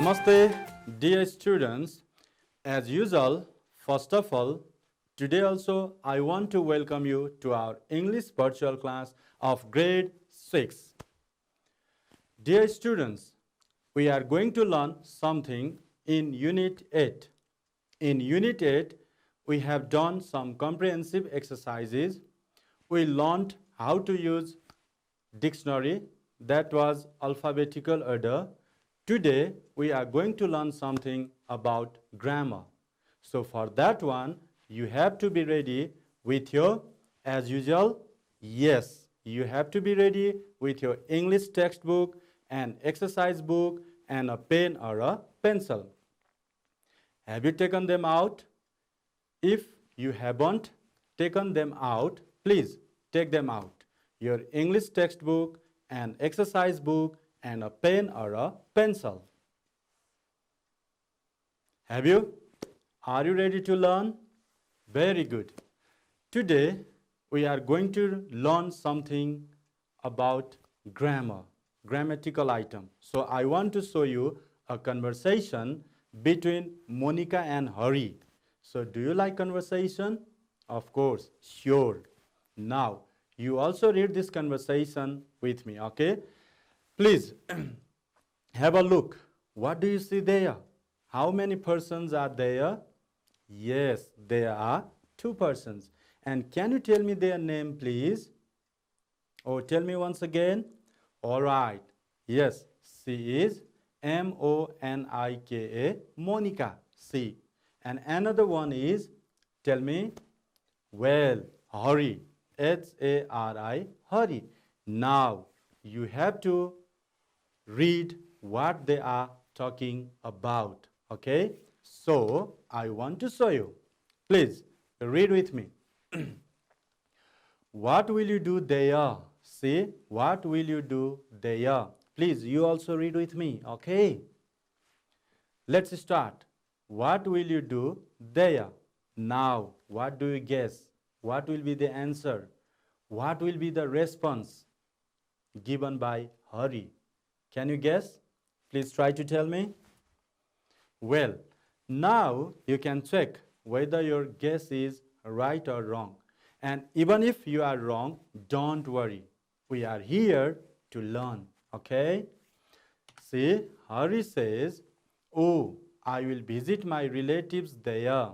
Namaste, dear students. As usual, first of all, today also I want to welcome you to our English virtual class of grade 6. Dear students, we are going to learn something in Unit 8. In Unit 8, we have done some comprehensive exercises. We learned how to use dictionary, that was alphabetical order. Today, we are going to learn something about grammar. So for that one, you have to be ready with your, as usual, yes, you have to be ready with your English textbook, an exercise book, and a pen or a pencil. Have you taken them out? If you haven't taken them out, please take them out. Your English textbook, an exercise book, and a pen or a pencil. Have you? Are you ready to learn? Very good. Today, we are going to learn something about grammar, grammatical item. So I want to show you a conversation between Monica and Hari. So do you like conversation? Of course, sure. Now, you also read this conversation with me, okay? Please, have a look. What do you see there? How many persons are there? Yes, there are 2 persons. And can you tell me their name, please? Oh, tell me once again. All right. Yes, she is Monika, Monica, C. And another one is, tell me, well, Hari, Hari, Hari. Now, you have to read what they are talking about, okay? So, I want to show you. Please, read with me. What will you do there? See, what will you do there? Please, you also read with me, okay? Let's start. What will you do there? Now, what do you guess? What will be the answer? What will be the response given by Hari? Can you guess? Please try to tell me. Well, now you can check whether your guess is right or wrong. And even if you are wrong, don't worry. We are here to learn, okay? See, Hari says, oh, I will visit my relatives there.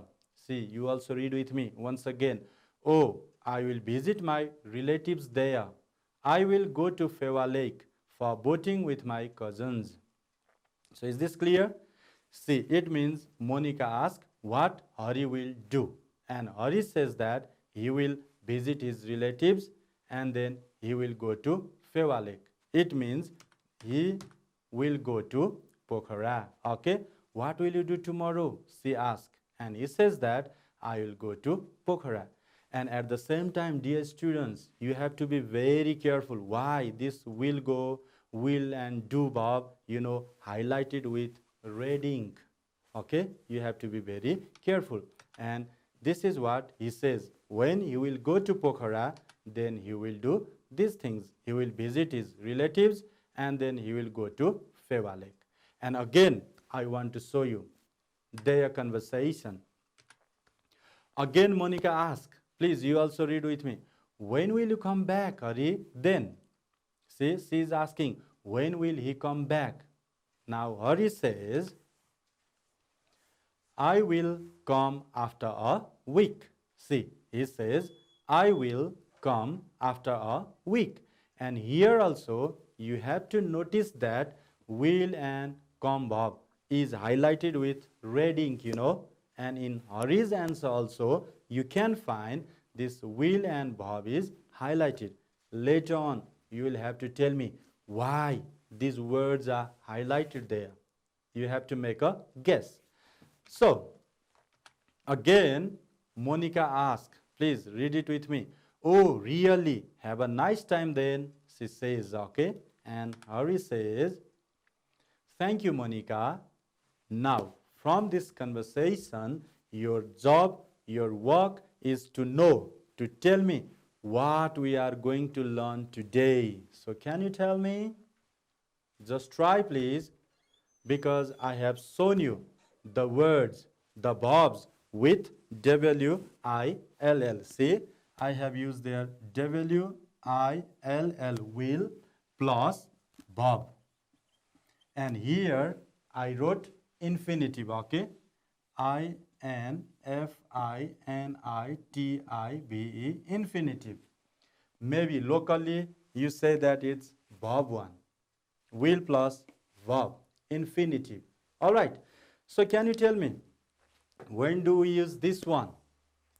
See, you also read with me once again. Oh, I will visit my relatives there. I will go to Fewa Lake for boating with my cousins. So is this clear? See, it means Monica asks what Hari will do. And Hari says that he will visit his relatives and then he will go to Fewa Lake. It means he will go to Pokhara. Okay? What will you do tomorrow? She asks. And he says that I will go to Pokhara. And at the same time, dear students, you have to be very careful. Why this will go, will and do verb, highlighted with red ink. Okay? You have to be very careful. And this is what he says. When he will go to Pokhara, then he will do these things. He will visit his relatives and then he will go to Fewa Lake. And again, I want to show you their conversation. Again, Monica asks, please, you also read with me. When will you come back, Hari? Then, see, she is asking, when will he come back? Now, Hari says, I will come after a week. See, he says, I will come after a week. And here also, you have to notice that will and come verb is highlighted with red ink, And in Hari's answer also, you can find this will and verb is highlighted. Later on, you will have to tell me why these words are highlighted there. You have to make a guess. So, again, Monica asks, please read it with me. Oh, really? Have a nice time then, she says, okay? And Hari says, thank you, Monica. Now, from this conversation, your job, your work is to know, to tell me what we are going to learn today. So can you tell me? Just try, please. because I have shown you the words, the verbs with W-I-L-L. See, I have used there W-I-L-L, will plus verb. And here I wrote infinitive, okay? I-N-F-I-N-I-T-I-V-E, infinitive. Maybe locally you say that it's verb 1. Will plus verb, infinitive. All right. So can you tell me, when do we use this one?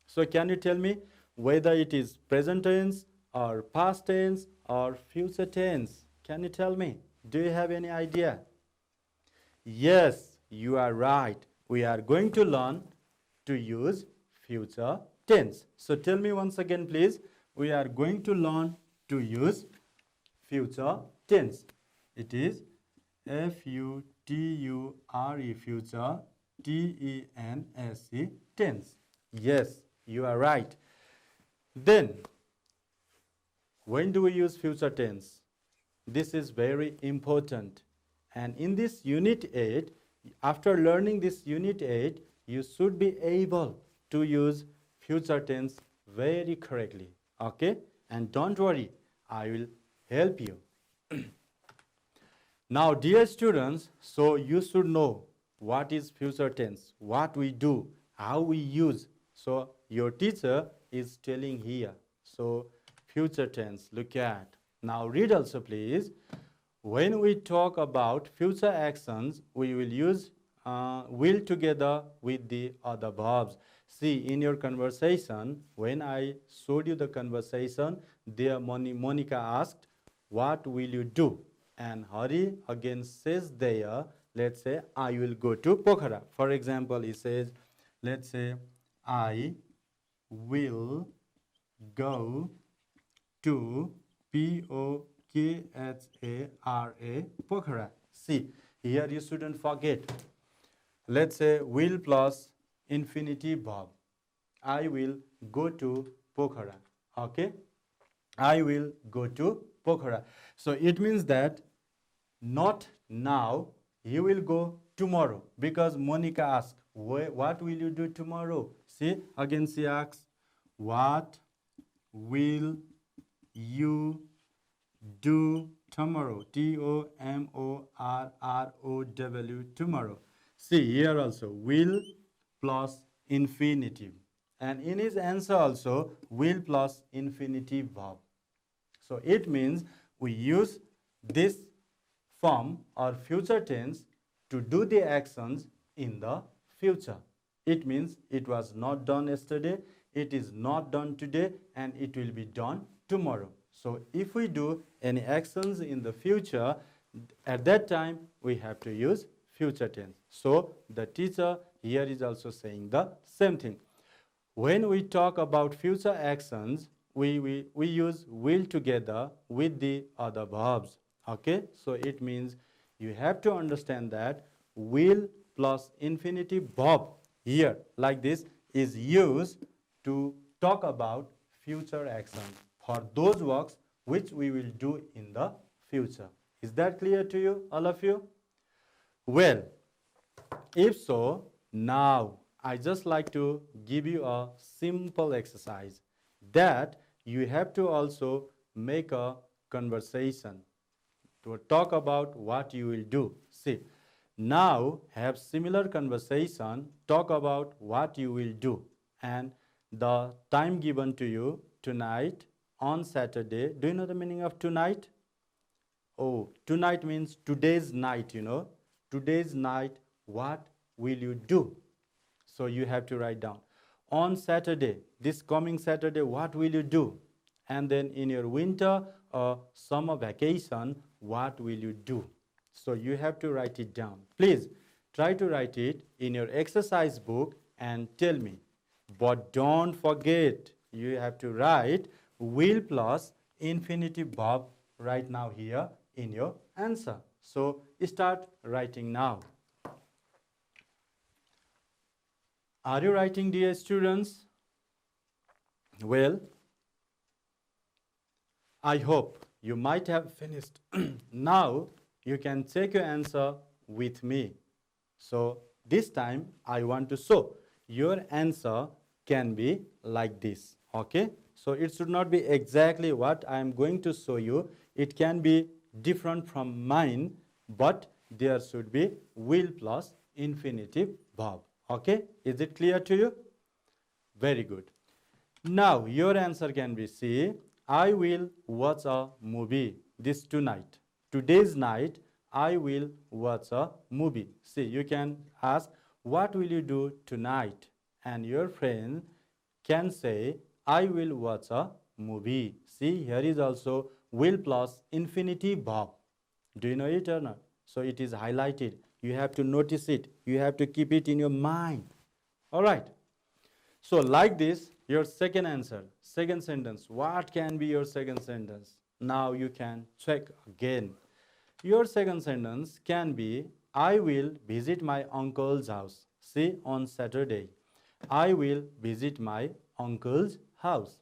So can you tell me whether it is present tense or past tense or future tense? Can you tell me? Do you have any idea? Yes, you are right. We are going to learn to use future tense. So tell me once again, please. We are going to learn to use future tense. It is F-U-T-U-R-E, future, T-E-N-S-E, tense. Yes, you are right. Then, when do we use future tense? This is very important. And in this unit 8, after learning this unit 8, you should be able to use future tense very correctly. Okay? And don't worry, I will help you. Now, dear students, so you should know what is future tense, what we do, how we use. So your teacher is telling here. So future tense, look at. Now read also, please. When we talk about future actions, we will use will together with the other verbs. See, in your conversation, when I showed you the conversation, there Monica asked, what will you do? And Hari again says there, let's say, I will go to Pokhara. For example, he says, let's say, I will go to P-O-K-H-A-R-A, Pokhara. See, here you shouldn't forget. Let's say, will plus infinitive verb. I will go to Pokhara. Okay? I will go to Pokhara. So it means that not now, you will go tomorrow, because Monica asked, what will you do tomorrow? See, again she asks, what will you do tomorrow? T-O-M-O-R-R-O-W, tomorrow. See, here also, will plus infinitive. And in his answer also, will plus infinitive verb. So it means we use this form or future tense to do the actions in the future. It means it was not done yesterday, it is not done today, and it will be done tomorrow. So if we do any actions in the future, at that time we have to use future tense. So the teacher here is also saying the same thing. When we talk about future actions, we use will together with the other verbs. Okay, so it means you have to understand that will plus infinitive verb here, like this, is used to talk about future actions for those works which we will do in the future. Is that clear to you, all of you? Well, if so, now I just like to give you a simple exercise that you have to also make a conversation to talk about what you will do. See, now have similar conversation, talk about what you will do, and the time given to you tonight on Saturday. Do you know the meaning of tonight? Oh, tonight means today's night, you know. Today's night, what will you do? So you have to write down. On Saturday, this coming Saturday, what will you do? And then in your winter or summer vacation, what will you do? So you have to write it down. Please try to write it in your exercise book and tell me. But don't forget, you have to write will plus infinitive verb right now here in your answer. So start writing now. Are you writing, dear students? Well, I hope you might have finished. Now you can check your answer with me. So this time I want to show. Your answer can be like this. Okay? So it should not be exactly what I am going to show you. It can be different from mine, but there should be will plus infinitive verb. Okay? Is it clear to you? Very good. Now your answer can be C. I will watch a movie this tonight. Today's night I will watch a movie. See, you can ask, what will you do tonight? And your friend can say, I will watch a movie. See, here is also will plus infinitive verb. Do you know it or not? So it is highlighted. You have to notice it. You have to keep it in your mind. All right. So like this, your second answer, second sentence. What can be your second sentence? Now you can check again. Your second sentence can be, I will visit my uncle's house. See, on Saturday. I will visit my uncle's house.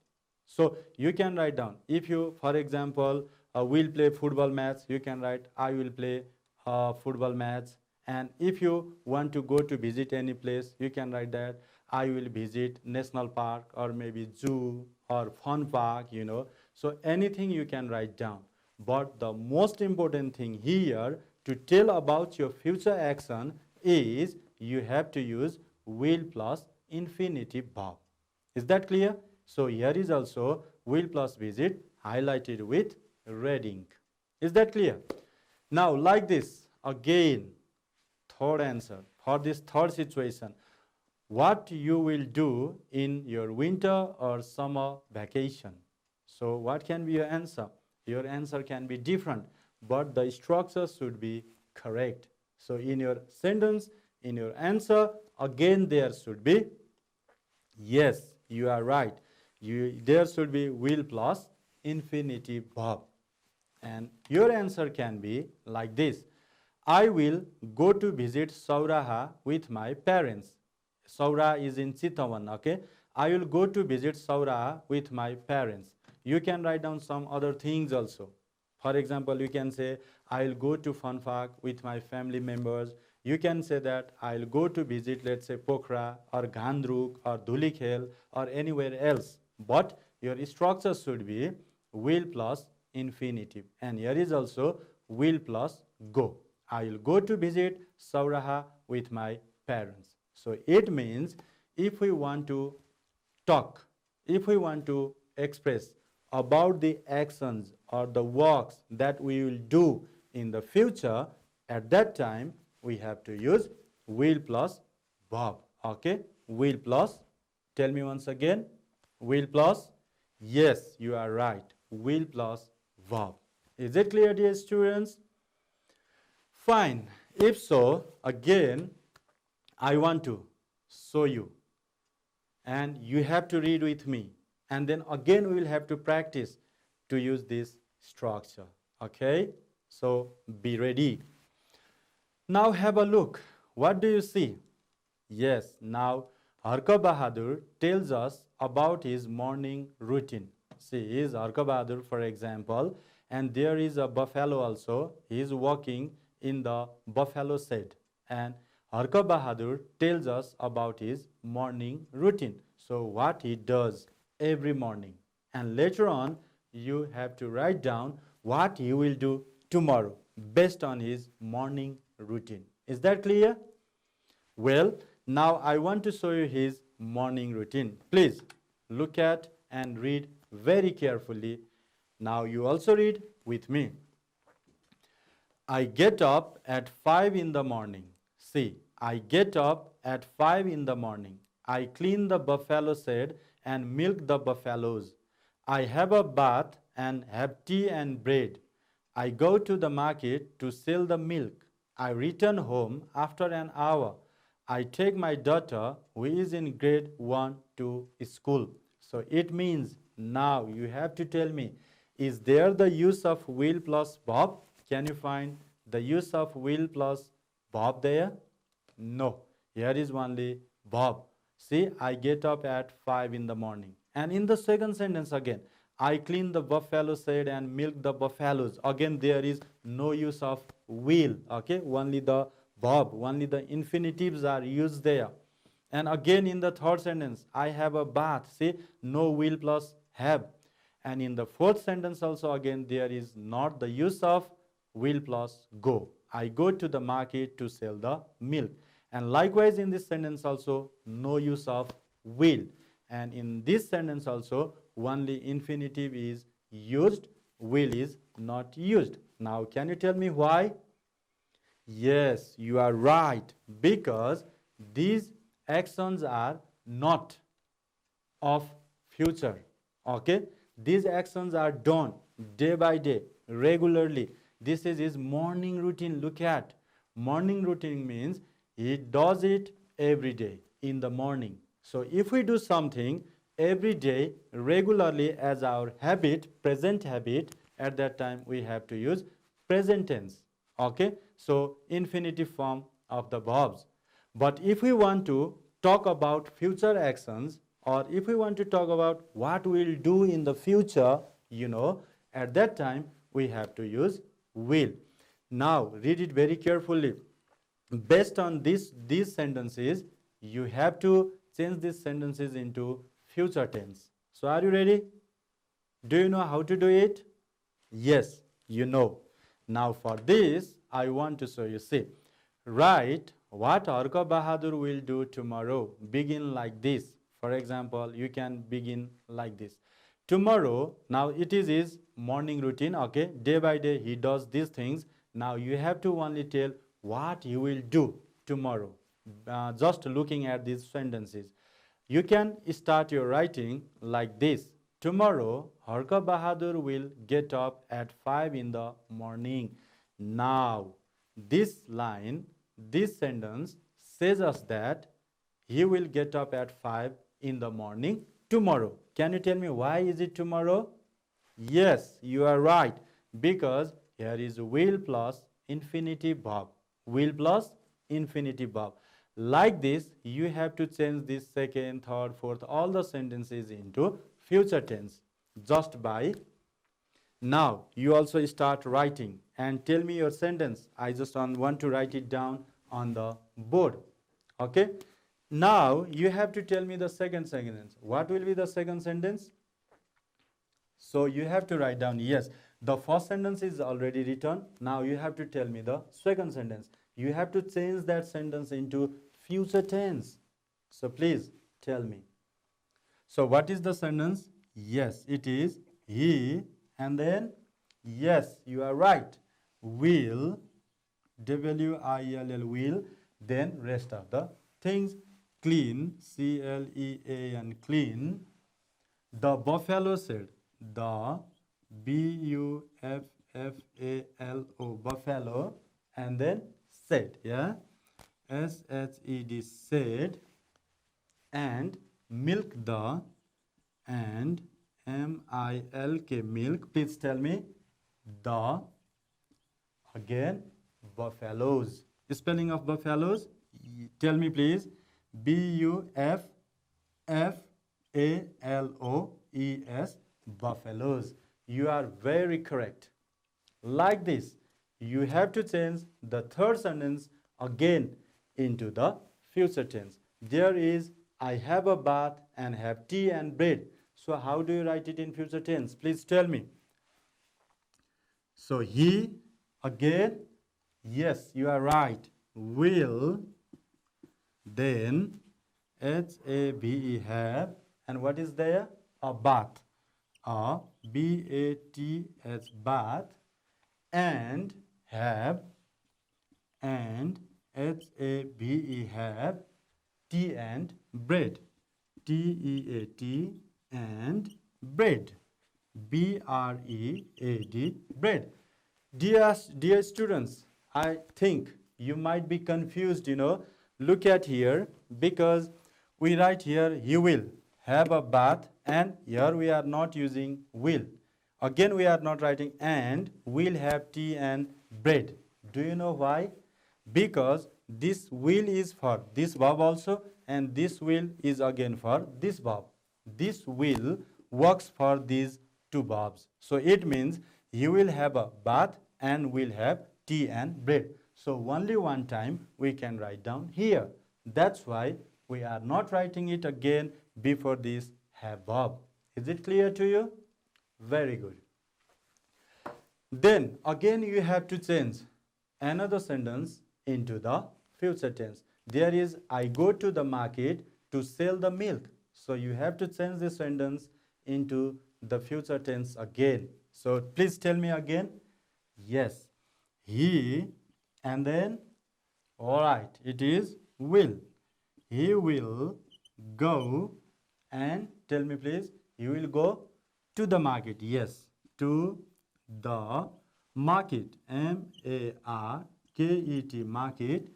So you can write down. If you, for example, will play football match, you can write, I will play football match. And if you want to go to visit any place, you can write that, I will visit national park or maybe zoo or fun park, you know. So anything you can write down. But the most important thing here to tell about your future action is you have to use will plus infinitive verb. Is that clear? So here is also will plus visit highlighted with red ink. Is that clear? Now like this, again, third answer for this third situation. What you will do in your winter or summer vacation. So what can be your answer? Your answer can be different, but the structure should be correct. So in your sentence, in your answer, again there should be, yes, you are right. There should be will plus infinitive verb. And your answer can be like this. I will go to visit Sauraha with my parents. Saura is in Chitawan, okay? I will go to visit Sauraha with my parents. You can write down some other things also. For example, you can say, I'll go to Fun Park with my family members. You can say that I'll go to visit, let's say, Pokhara or Ghandruk or Dhulikhel or anywhere else. But your structure should be will plus infinitive. And here is also will plus go. I will go to visit Sauraha with my parents. So it means if we want to talk, if we want to express about the actions or the works that we will do in the future, at that time we have to use will plus verb. Okay? Will plus, tell me once again, will plus, yes, you are right, will plus verb. Is it clear, dear students? Fine. If so, again, I want to show you. And you have to read with me. And then again, we will have to practice to use this structure. Okay? So, be ready. Now have a look. What do you see? Yes, now Harka Bahadur tells us about his morning routine. See, he is Harka Bahadur, for example, and there is a buffalo also. He is walking in the buffalo shed. And Harka Bahadur tells us about his morning routine. So what he does every morning. And later on, you have to write down what he will do tomorrow based on his morning routine. Is that clear? Well, now I want to show you his morning routine. Please look at and read very carefully. Now you also read with me. I get up at 5 in the morning. See, I get up at 5 in the morning. I clean the buffalo shed and milk the buffaloes. I have a bath and have tea and bread. I go to the market to sell the milk. I return home after an hour. I take my daughter, who is in grade 1, to school. So it means now you have to tell me, is there the use of will plus verb? Can you find the use of will plus verb there? No. Here is only verb. See, I get up at 5 in the morning. And in the second sentence again, I clean the buffalo shed and milk the buffaloes. Again, there is no use of will. Okay, only the verb. Only the infinitives are used there. And again in the third sentence, I have a bath. See, no will plus have. And in the fourth sentence also again there is not the use of will plus go. I go to the market to sell the milk. And likewise in this sentence also no use of will. And in this sentence also only infinitive is used, will is not used. Now can you tell me why? Yes, you are right, because these actions are not of future. Okay, these actions are done day by day, regularly. This is his morning routine. Look at, morning routine means he does it every day in the morning. So if we do something every day regularly as our habit, present habit, at that time we have to use present tense. Okay, so infinitive form of the verbs. But if we want to talk about future actions, or if we want to talk about what we'll do in the future, at that time we have to use will. Now read it very carefully. Based on these sentences, you have to change these sentences into future tense. So are you ready? Do you know how to do it? Yes, you know. Now for this, I want to show you. See, write what Harka Bahadur will do tomorrow. Begin like this. For example, you can begin like this. Tomorrow, now it is his morning routine, okay? Day by day, he does these things. Now you have to only tell what he will do tomorrow. Just looking at these sentences. You can start your writing like this. Tomorrow, Harka Bahadur will get up at 5 in the morning. Now, this line, this sentence says us that he will get up at 5 in the morning tomorrow. Can you tell me why is it tomorrow? Yes, you are right. Because here is will plus infinitive verb. Will plus infinitive verb. Like this, you have to change this second, third, fourth, all the sentences into future tense just by. Now you also start writing and tell me your sentence. I just want to write it down on the board. Okay. Now you have to tell me the second sentence. What will be the second sentence? So you have to write down, yes, the first sentence is already written. Now you have to tell me the second sentence. You have to change that sentence into future tense. So please tell me. So what is the sentence? Yes, it is he, and then, yes, you are right, will, W-I-L-L, will, then rest of the things, clean, C-L-E-A-N, clean, the buffalo said, the B-U-F-F-A-L-O, buffalo, and then said, yeah, S-H-E-D, said, and milk the, and M-I-L-K, milk. Please tell me the, again, buffaloes. Spelling of buffaloes, tell me please. B-U-F-F-A-L-O-E-S, buffaloes. You are very correct. Like this, you have to change the third sentence again into the future tense. There is, I have a bath and have tea and bread. So how do you write it in future tense? Please tell me. So he, again, yes, you are right, will, then H-A-B-E, have, and what is there? A bath. A B-A-T-H, bath, and have, and H-A-B-E, have, tea and bread. T-E-A-T, and bread. B-R-E-A-D, bread. Dear students, I think you might be confused, Look at here, because we write here, he will have a bath, and here we are not using will. Again, we are not writing and, will have tea and bread. Do you know why? Because this will is for this verb also, and this will is again for this verb. This will works for these two verbs. So it means he will have a bath and will have tea and bread. So only one time we can write down here. That's why we are not writing it again before this have. Is it clear to you? Very good. Then again you have to change another sentence into the future tense. There is, I go to the market to sell the milk. So you have to change this sentence into the future tense again. So please tell me again. Yes. He, and then, all right, it is will. He will go, and tell me please, he will go to the market. Yes, to the market. M-A-R-K-E-T, market.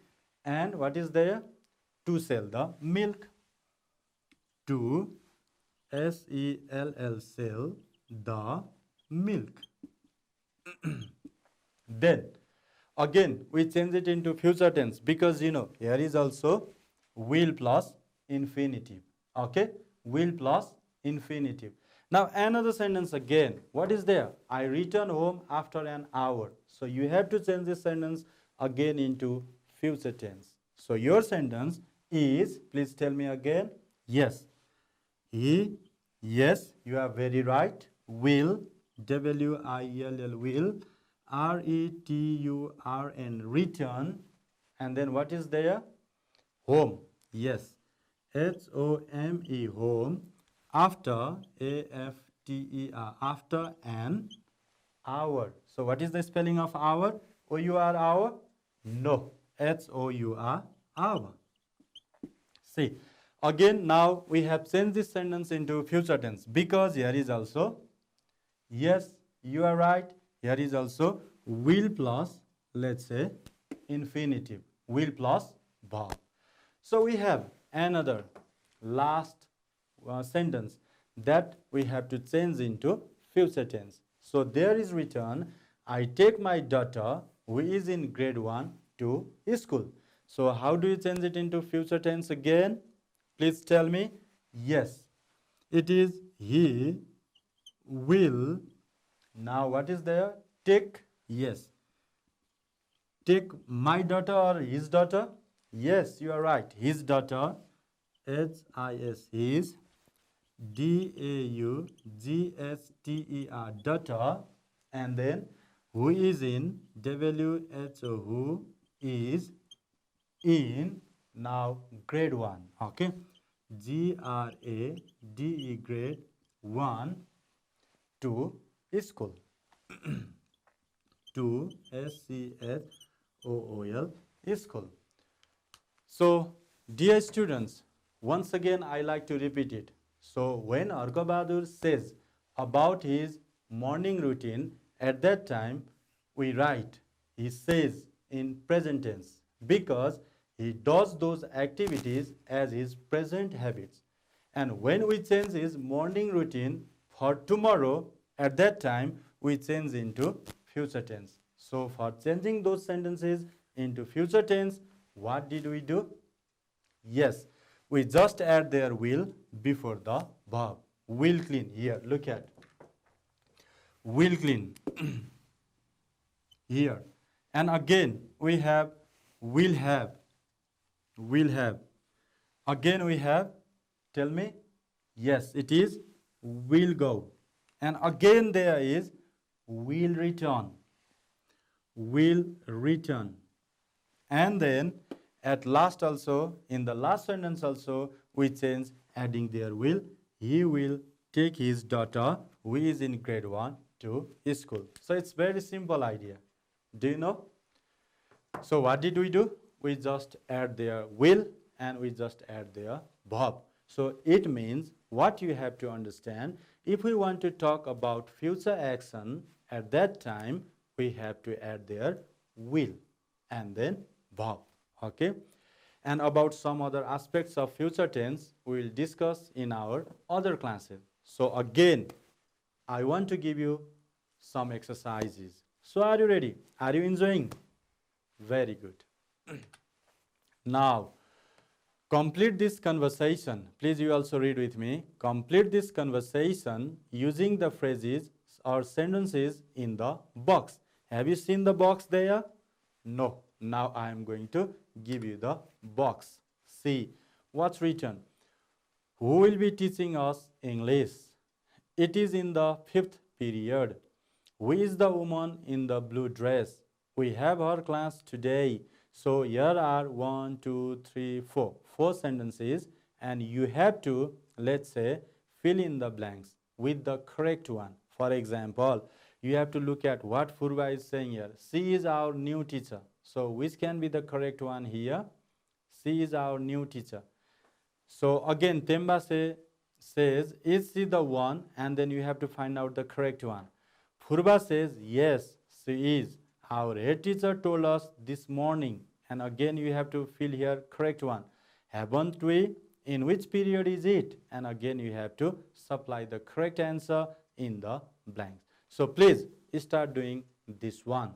And what is there? To sell the milk. To S-E-L-L, sell the milk. Then again we change it into future tense, because here is also will plus infinitive. Okay, will plus infinitive. Now another sentence again. What is there? I return home after an hour. So you have to change this sentence again into future tense. So your sentence is, please tell me again. Yes. He, yes, you are very right. Will, W-I-L-L, will, R-E-T-U-R-N, return. And then what is there? Home. Yes. H-O-M-E, home. After, A-F-T-E-R, after an hour. So what is the spelling of hour? O-U-R, hour? No. H-O-U-R, hour. See, again now we have changed this sentence into future tense, because here is also, yes, you are right, here is also will plus, let's say, infinitive. Will plus verb. So we have another last sentence that we have to change into future tense. So there is written, I take my daughter who is in grade 1 to school. So how do you change it into future tense again? Please tell me. Yes, it is he will. Now what is there? Take. Yes. Take my daughter or his daughter? Yes, you are right. His daughter. H-I-S, his. D-A-U-G-S-T-E-R, daughter. And then who is in, W-H-O, who is in, now grade 1. Okay. G-R-A-D-E, grade 1 to school. To S-C-H-O-O-L, school. So, dear students, once again I like to repeat it. So, when Arka Bahadur says about his morning routine, at that time we write, he says in present tense, because he does those activities as his present habits. And when we change his morning routine for tomorrow, at that time we change into future tense. So for changing those sentences into future tense, what did we do? Yes, we just add their will before the verb. Will clean. Here, look at. Will clean. Here. And again, we have will have. Will have. Again, we have, tell me. Yes, it is will go. And again, there is will return. Will return. And then at last also, in the last sentence also, we change adding their will. He will take his daughter who is in grade 1 to school. So it's very simple idea. Do you know? So what did we do? We just add their will and we just add their verb. So it means what you have to understand, if we want to talk about future action, at that time we have to add their will and then verb. Okay? And about some other aspects of future tense, we will discuss in our other classes. So again, I want to give you some exercises. So are you ready? Are you enjoying? Very good. Now, complete this conversation. Please, you also read with me. Complete this conversation using the phrases or sentences in the box. Have you seen the box there? No, Now I am going to give you the box. See what's written. Who will be teaching us English? It is in the 5th period. Who is the woman in the blue dress? We have our class today. So here are 1, 2, 3, 4. 4 sentences, and you have to, let's say, fill in the blanks with the correct one. For example, you have to look at what Purva is saying here. She is our new teacher. So which can be the correct one here? She is our new teacher. So again, Temba says, is she the one? And then you have to find out the correct one. Purva says, yes, she is. Our head teacher told us this morning. And again, you have to fill here correct one. Haven't we? In which period is it? And again, you have to supply the correct answer in the blanks. So please start doing this one.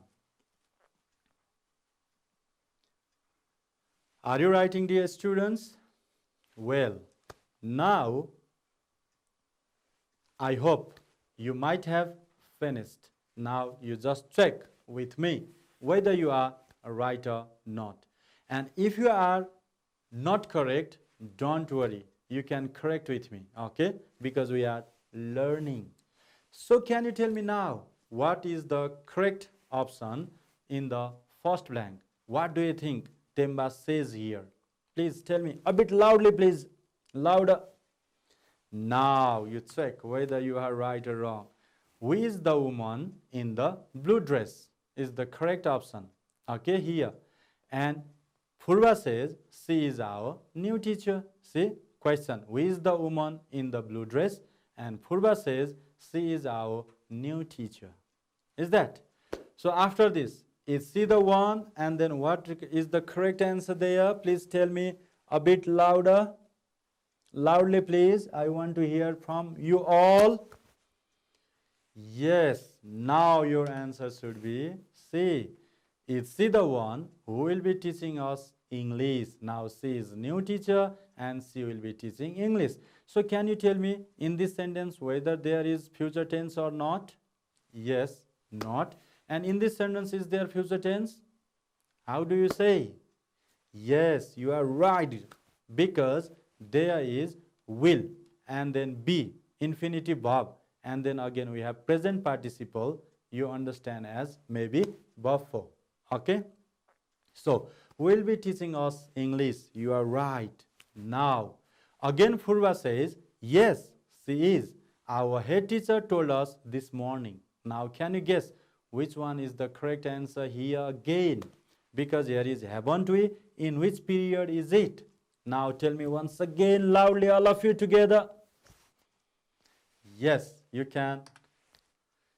Are you writing, dear students? Well, now I hope you might have finished. Now you just check with me whether you are right or not. And if you are not correct, don't worry. You can correct with me, okay? Because we are learning. So can you tell me now, what is the correct option in the first blank? What do you think Temba says here? Please tell me a bit loudly, please. Louder. Now you check whether you are right or wrong. Who is the woman in the blue dress? Is the correct option. Okay, here. And Purva says, she is our new teacher. See, question. Who is the woman in the blue dress? And Purva says, she is our new teacher. Is that? So after this, is she the one? And then what is the correct answer there? Please tell me a bit louder. Loudly, please. I want to hear from you all. Yes, now your answer should be C. Is she the one who will be teaching us English? Now she is new teacher and she will be teaching English. So can you tell me in this sentence whether there is future tense or not? Yes, not. And in this sentence, is there future tense? How do you say? Yes, you are right, because there is will and then be, infinitive verb, and then again we have present participle, you understand as maybe verb 4. Okay? So, will be teaching us English. You are right. Now, again Purva says, yes, she is. Our head teacher told us this morning. Now, can you guess which one is the correct answer here again? Because here is haven't we? In which period is it? Now tell me once again loudly, all of you together. Yes, you can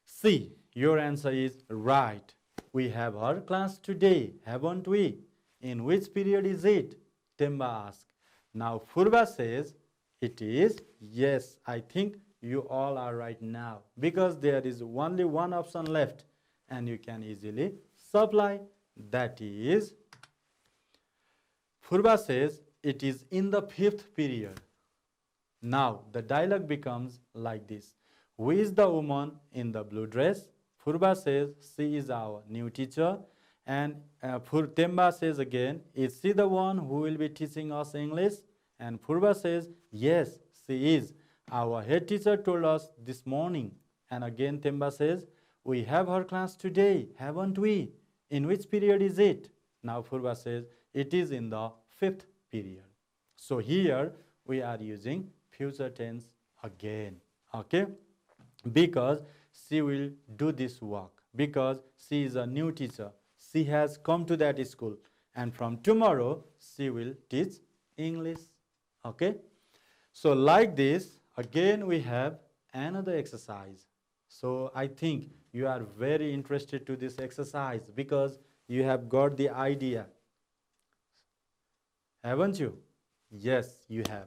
see your answer is right. We have our class today, haven't we? In which period is it? Temba asked. Now Purva says it is. Yes, I think you all are right now, because there is only one option left and you can easily supply. That is, Purva says it is in the 5th period. Now the dialogue becomes like this. Who is the woman in the blue dress? Purva says she is our new teacher. And Temba says again, is she the one who will be teaching us English? And Purva says, yes, she is. Our head teacher told us this morning. And again Temba says, we have her class today, haven't we? In which period is it? Now Purva says, it is in the 5th period. So here we are using future tense again. Okay? Because she will do this work. Because she is a new teacher. She has come to that school. And from tomorrow, she will teach English. Okay? So like this, again we have another exercise. So I think you are very interested to this exercise because you have got the idea. Haven't you? Yes, you have.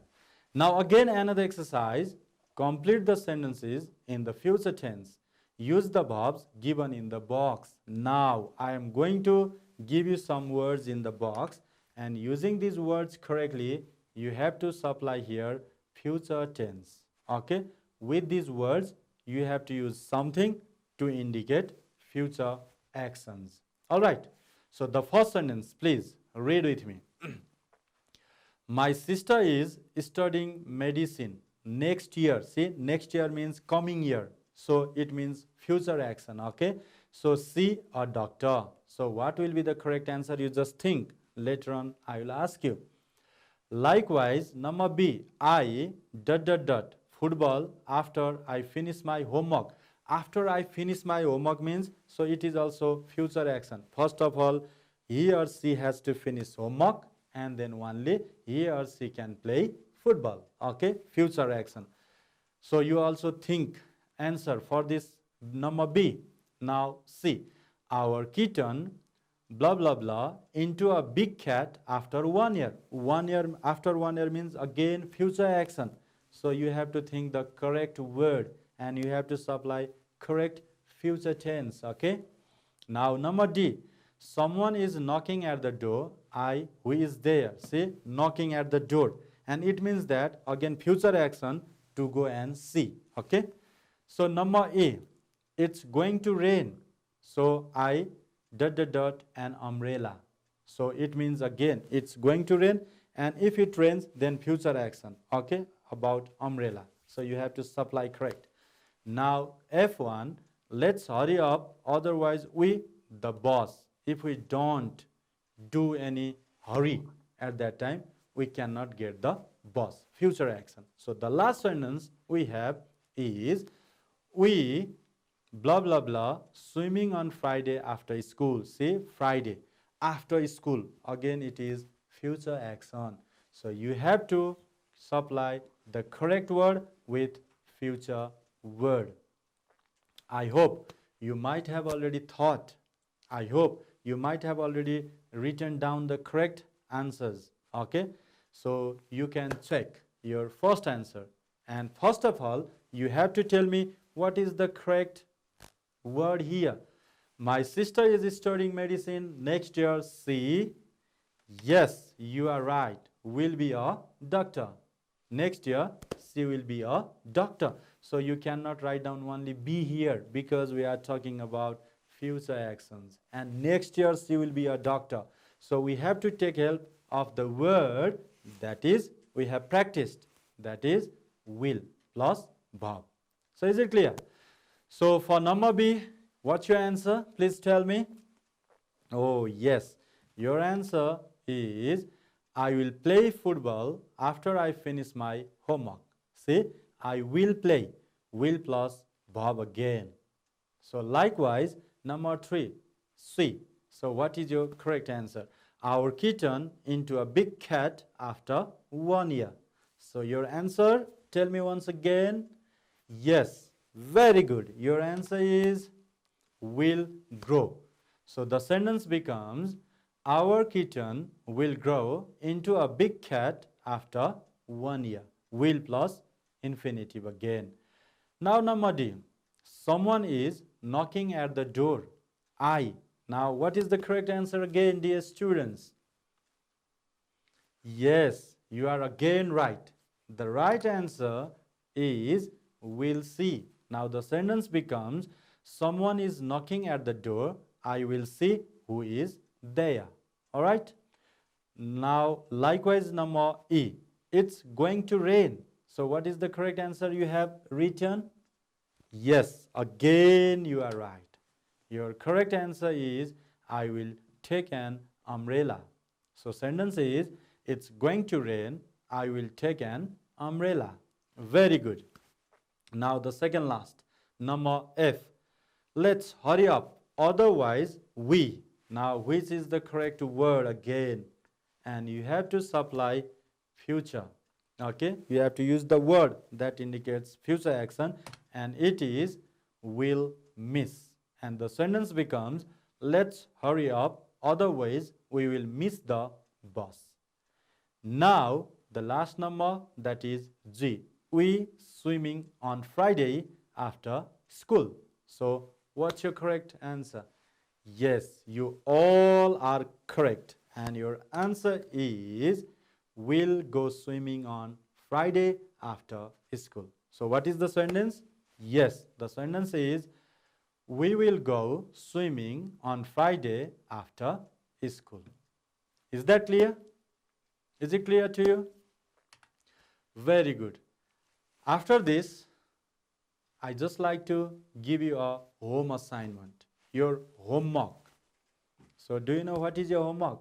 Now again another exercise. Complete the sentences in the future tense. Use the verbs given in the box. Now I am going to give you some words in the box, and using these words correctly, you have to supply here future tense. Okay? With these words, you have to use something to indicate future actions. All right. So the first sentence, please read with me. My sister is studying medicine next year. See, next year means coming year. So it means future action, okay? So see a doctor. So what will be the correct answer? You just think. Later on, I will ask you. Likewise, number B, I ... football after I finish my homework. After I finish my homework means, so it is also future action. First of all, he or she has to finish homework and then only he or she can play football. Okay, future action. So you also think answer for this number B. Now see, our kitten blah blah blah into a big cat after 1 year. 1 year, after 1 year means again future action. So you have to think the correct word and you have to supply correct future tense. Okay. Now number D, someone is knocking at the door. I, who is there? See, knocking at the door, and it means that again future action to go and see. Okay. So number A, it's going to rain. So I ... an umbrella. So it means again it's going to rain, and if it rains then future action, okay, about umbrella. So you have to supply correct. Now F1, let's hurry up, otherwise we the boss. If we don't do any hurry at that time, we cannot get the boss, future action. So the last sentence we have is we blah blah blah swimming on Friday after school. See, Friday after school, again it is future action. So you have to supply the correct word with future word. I hope you might have already thought, I hope you might have already written down the correct answers. Okay, so you can check your first answer, and first of all you have to tell me what is the correct word here. My sister is studying medicine next year. See, yes, you are right, will be a doctor. Next year she will be a doctor. So you cannot write down only be here because we are talking about future actions, and next year she will be a doctor. So we have to take help of the word that is we have practiced, that is will plus verb. So is it clear? So for number B, what's your answer? Please tell me. Oh yes, your answer is I will play football after I finish my homework. See, I will play, will plus verb again. So likewise, number 3, C. So what is your correct answer? Our kitten into a big cat after 1 year. So your answer, tell me once again. Yes, very good. Your answer is will grow. So the sentence becomes our kitten will grow into a big cat after 1 year. Will plus infinitive again. Now number D, someone is knocking at the door. I. Now what is the correct answer again, dear students? Yes, you are again right. The right answer is will see. Now the sentence becomes someone is knocking at the door. I will see who is there. All right. Now likewise number E, it's going to rain. So what is the correct answer you have written? Yes, again you are right. Your correct answer is I will take an umbrella. So sentence is it's going to rain. I will take an umbrella. Very good. Now the second last, number F. Let's hurry up, otherwise we. Now which is the correct word again? And you have to supply future. Okay, you have to use the word that indicates future action, and it is will miss. And the sentence becomes let's hurry up, otherwise we will miss the bus. Now the last number, that is G. We swimming on Friday after school. So what's your correct answer? Yes, you all are correct, and your answer is will go swimming on Friday after school. So what is the sentence? Yes, the sentence is we will go swimming on Friday after school. Is that clear? Is it clear to you? Very good. After this, I just like to give you a home assignment, your homework. So do you know what is your homework?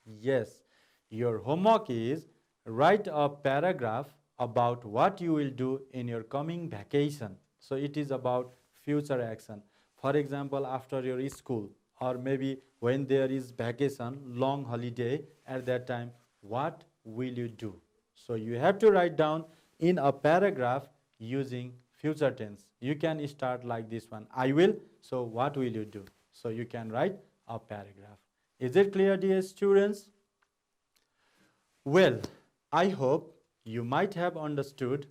Yes, your homework is write a paragraph about what you will do in your coming vacation. So it is about future action. For example, after your school, or maybe when there is vacation, long holiday, at that time, what will you do? So you have to write down in a paragraph using future tense. You can start like this one. I will, so what will you do? So you can write a paragraph. Is it clear, dear students? Well, I hope you might have understood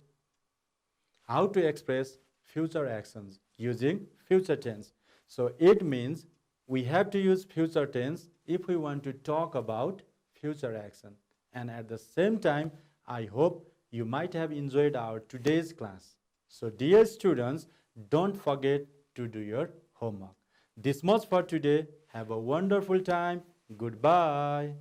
how to express future actions using future tense. So it means we have to use future tense if we want to talk about future action. And at the same time, I hope you might have enjoyed our today's class. So dear students, don't forget to do your homework. This much for today. Have a wonderful time. Goodbye.